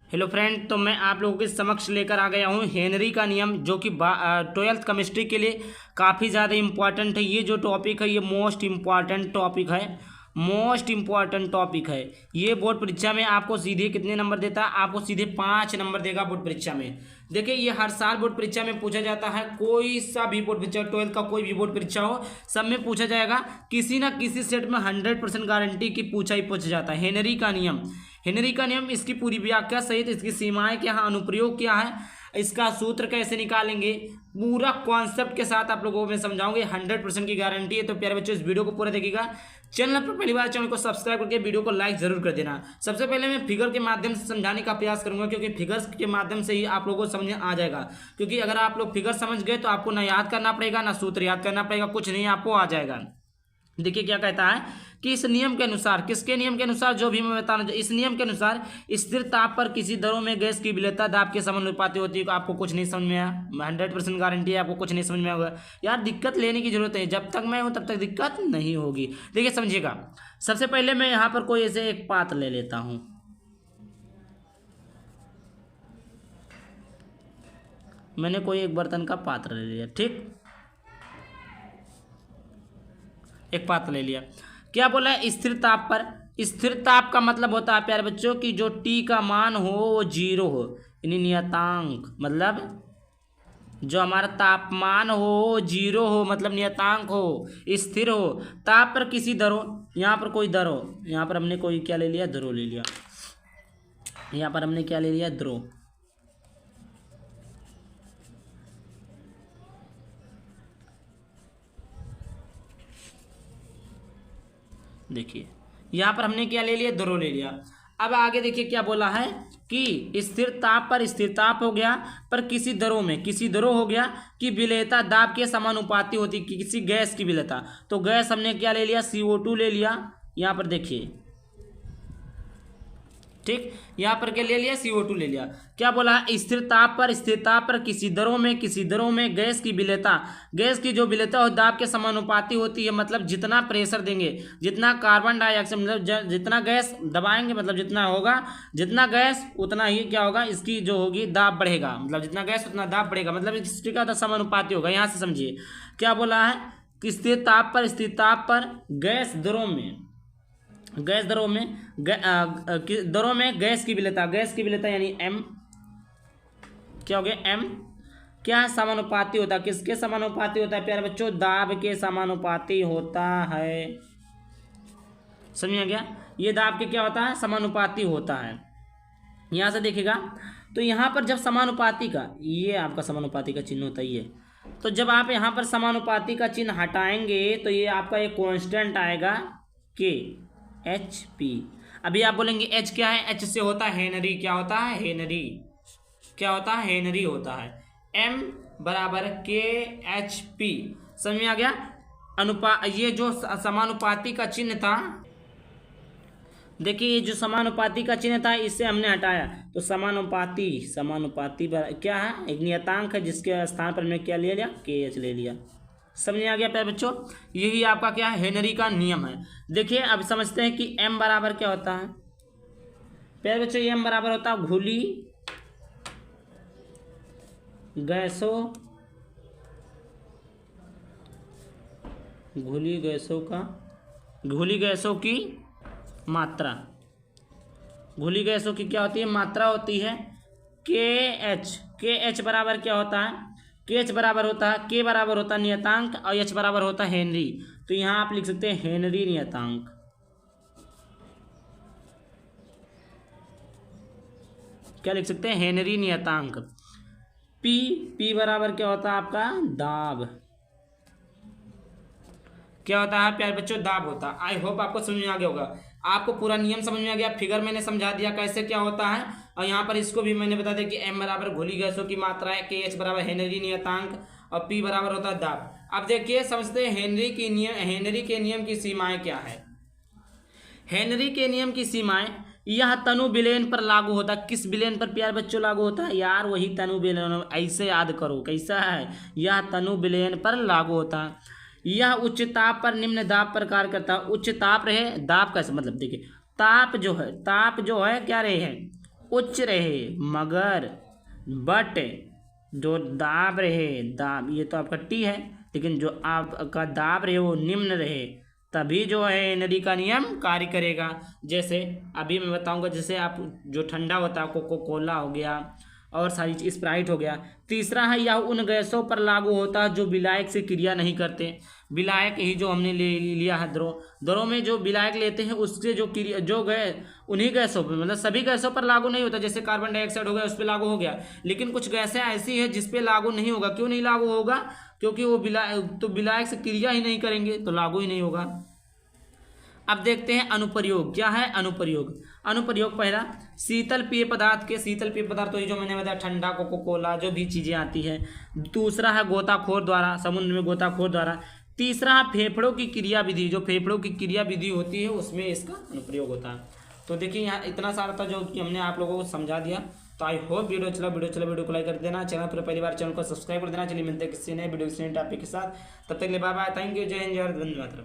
Hello friend, तो मैं आप लोगों के समक्ष लेकर आ गया हूँ हेनरी का नियम, जो कि 12th केमिस्ट्री के लिए काफ़ी ज़्यादा इम्पॉर्टेंट है। ये जो टॉपिक है ये मोस्ट इम्पॉर्टेंट टॉपिक है, मोस्ट इम्पॉर्टेंट टॉपिक है। ये बोर्ड परीक्षा में आपको सीधे कितने नंबर देता है? आपको सीधे 5 नंबर देगा बोर्ड परीक्षा में। देखिए, ये हर साल बोर्ड परीक्षा में पूछा जाता है। कोई सा भी बोर्ड परीक्षा, 12th का कोई भी बोर्ड परीक्षा हो, सब में पूछा जाएगा। किसी ना किसी सेट में 100% गारंटी की पूछा जाता है। हेनरी का नियम, इसकी पूरी व्याख्या सहित इसकी सीमाएं क्या है, अनुप्रयोग क्या है, इसका सूत्र कैसे निकालेंगे, पूरा कॉन्सेप्ट के साथ आप लोगों को मैं समझाऊंगे। 100% की गारंटी है। तो प्यारे बच्चों, इस वीडियो को पूरा देखिएगा। चैनल पर पहली बार चैनल को सब्सक्राइब करके वीडियो को लाइक जरूर कर देना। सबसे पहले मैं फिगर के माध्यम से समझाने का प्रयास करूंगा, क्योंकि फिगर्स के माध्यम से ही आप लोगों को समझ में आ जाएगा। क्योंकि अगर आप लोग फिगर समझ गए तो आपको ना याद करना पड़ेगा, ना सूत्र याद करना पड़ेगा, कुछ नहीं, आपको आ जाएगा। देखिए क्या कहता है कि इस नियम के अनुसार, किसके नियम के अनुसार, जो भी मैं बताना चाहूँ, इस नियम के अनुसार स्थिर ताप पर किसी दरों में गैस की विलेयता दाब के समानुपाती होती है। आपको कुछ नहीं समझ में आया? 100% गारंटी है आपको कुछ नहीं समझ में आएगा। यार, दिक्कत लेने की जरूरत है, जब तक मैं हूँ तब तक दिक्कत नहीं होगी। देखिए समझिएगा। सबसे पहले मैं यहाँ पर कोई ऐसे एक पात्र ले लेता हूँ। मैंने कोई एक बर्तन का पात्र ले लिया, ठीक, एक पात्र ले लिया। क्या बोला है? स्थिर ताप पर। स्थिर ताप का मतलब होता है प्यारे बच्चों कि जो टी का मान हो वो 0 हो, यानी नियतांक, मतलब जो हमारा तापमान हो 0 हो, मतलब नियतांक हो, स्थिर हो। ताप पर किसी दरों, यहाँ पर कोई दर हो, यहाँ पर हमने कोई क्या ले लिया, ध्रुव ले लिया। यहाँ पर हमने क्या ले लिया, ध्रुव। देखिए यहाँ पर हमने क्या ले लिया, ध्रुव ले लिया। अब आगे देखिए क्या बोला है कि स्थिर ताप पर स्थिर ताप हो गया, पर किसी दरों में, किसी दरों हो गया कि विलेयता दाब के समानुपाती होती, कि किसी गैस की विलेयता। तो गैस हमने क्या ले लिया, CO2 ले लिया। यहाँ पर देखिए, ठीक, यहाँ पर क्या ले लिया, CO2 ले लिया। क्या बोला है? स्थिर ताप पर किसी दरों में गैस की विलेयता, गैस की जो विलेयता हो दाब के समानुपाती होती है। मतलब जितना प्रेशर देंगे, जितना कार्बन डाइऑक्साइड, मतलब जितना गैस दबाएंगे, मतलब जितना होगा, जितना गैस उतना ही क्या होगा, इसकी जो होगी दाब बढ़ेगा। मतलब जितना गैस उतना दाब बढ़ेगा, मतलब इसकी का समानुपाती होगा। यहाँ से समझिए क्या बोला है कि स्थिर ताप पर दरों में गैस की विलेयता यानी M क्या हो गया, M क्या समानुपाती होता है, किसके समानुपाती होता है प्यारे बच्चों, दाब के समानुपाती होता है। समझ में आ गया? ये दाब के क्या होता है, समानुपाती होता है। यहाँ से देखिएगा, तो यहाँ पर जब समानुपाती का, ये आपका समानुपाती का चिन्ह होता है ये, तो जब आप यहाँ पर समानुपाती का चिन्ह हटाएंगे तो ये आपका एक कांस्टेंट आएगा K HP। अभी आप बोलेंगे H क्या है? H से होता है हेनरी। क्या होता है? हेनरी। क्या होता है? हेनरी होता है। M बराबर KHP। समझ में आ गया? ये जो समानुपाती का चिन्ह था, देखिए ये जो समानुपाती का चिन्ह था इसे हमने हटाया, तो समानुपाती क्या है, एक नियतांक है, जिसके स्थान पर हमने क्या ले लिया, KH ले लिया। समझ में आ गया प्यारे बच्चों? यही आपका क्या है, हेनरी का नियम है। देखिए अब समझते हैं कि M बराबर क्या होता है प्यारे बच्चों। M बराबर होता है घुली गैसों की मात्रा। घुली गैसों की क्या होती है, मात्रा होती है KH बराबर क्या होता है, K बराबर होता है नियतांक, और H बराबर होता है हेनरी। तो यहाँ आप लिख सकते हैं हेनरी नियतांक। क्या लिख सकते हैं, हेनरी नियतांक। P बराबर क्या होता है आपका, दाब। क्या होता है प्यारे बच्चों, दाब होता है। आई होप आपको समझ में आ गया होगा। आपको पूरा नियम समझ में आ गया, फिगर मैंने समझा दिया कैसे क्या होता है, और यहाँ पर इसको भी मैंने बता दिया कि M बराबर घुली गैसों की मात्रा है, KH बराबर हेनरी नियतांक, और P बराबर होता है दाब। अब देखिए समझते हैं हेनरी के नियम की सीमाएं क्या है। हेनरी के नियम की सीमाएं, यह तनु विलयन पर लागू होता है। किस विलयन पर प्यारे बच्चों लागू होता है? यार वही तनु विलयन, ऐसे याद करो कैसा है, यह तनु विलयन पर लागू होता है। यह उच्च ताप पर निम्न दाब पर कार्य करता है। उच्च ताप रहे, दाब का मतलब देखिए, ताप जो है क्या रहे है, उच्च रहे, मगर बट जो दाब रहे, दाब ये तो आपका टी है, लेकिन जो आपका दाब रहे वो निम्न रहे, तभी जो है हेनरी का नियम कार्य करेगा। जैसे अभी मैं बताऊंगा, जैसे आप जो ठंडा होता है, कोको कोला हो गया और सारी चीज, स्प्राइट हो गया। तीसरा है यह उन गैसों पर लागू होता है जो विलायक से क्रिया नहीं करते। विलायक ही जो हमने ले लिया है द्रव में जो विलायक लेते हैं उससे जो क्रिया जो गए उन्हीं गैसों पर, मतलब सभी गैसों पर लागू नहीं होता। जैसे कार्बन डाइऑक्साइड हो गया उस पर लागू हो गया, लेकिन कुछ गैसें ऐसी है जिस पे लागू नहीं होगा। क्यों नहीं लागू होगा? क्योंकि वो विलायक से क्रिया ही नहीं करेंगे, तो लागू ही नहीं होगा। अब देखते हैं अनुप्रयोग। क्या है अनुप्रयोग? अनुप्रयोग पहला, शीतल पेय पदार्थ के, शीतल पेय पदार्थ तो ये जो मैंने बताया ठंडा, कोको कोला, जो भी चीज़ें आती है। दूसरा है गोताखोर द्वारा, समुद्र में गोताखोर द्वारा। तीसरा है फेफड़ों की क्रिया विधि, जो फेफड़ों की क्रिया विधि होती है उसमें इसका अनुप्रयोग होता है। तो देखिए यहाँ इतना सारा था जो कि हमने आप लोगों को समझा दिया। तो आई होप वीडियो को लाइक कर देना, चैनल पर पहली बार चैनल को सब्सक्राइब कर देना। चलिए मिलते हैं किसी नए वीडियो किसी नए टॉपिक के साथ, तब तक के लिए बाय बाय, थैंक यू, जय हिंद, जय भारत, वंदे मातरम।